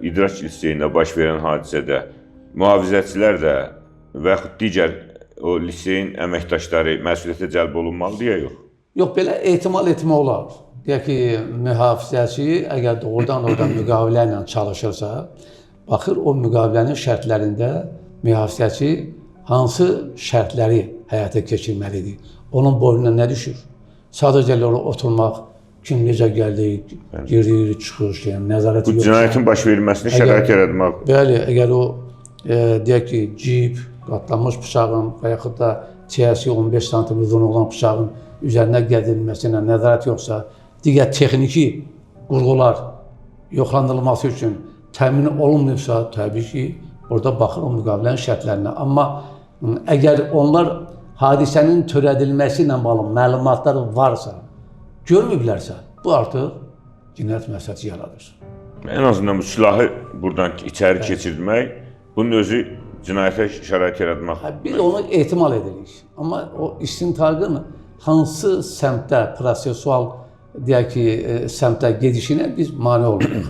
İdrak liseyində baş verən hadisədə mühafizəçilər də və yaxud digər o liseyin əməkdaşları məsuliyyətə cəlb olunmalıdır ya yox? Yox, belə ehtimal etmək olar. Deyək ki, mühafizəçi əgər doğrudan müqavilə ilə çalışırsa, baxır o müqavilənin şərtlərində mühafizəçi hansı şərtləri həyata keçirməlidir. Onun boynuna nə düşür? Sadəcə oturmaq, kim necə gəldi, girir, çıxır, nəzarəti yoxsa. Bu cinayətin baş verilməsini şərait yaratmaq. Bəli, əgər o deyək ki, cip, qatlanmış bıçağın və yaxud da çiyəsi 15 sm uzun olan bıçağın üzərinə gədirilməsinə nəzarət yoxsa, digər texniki qurğular yoxlanılması üçün təmin olunmayıbsa, təbii ki, orada baxır o müqavilənin şərtlərinə. Amma əgər onlar hadisənin törədilməsi ilə bağlı məlumatlar varsa, görməyiblərsə, bu artıq cinayət məsuliyyəti yaradır. Ən azından bu silahı buradan içəri keçirmək, bunun özü cinayətə şərait yaratmaq. Biz onu ehtimal edirik. Amma o istintaqın hansı səmtdə, prosesual deyək ki, səmtdə gedişinə biz mane olmuruq.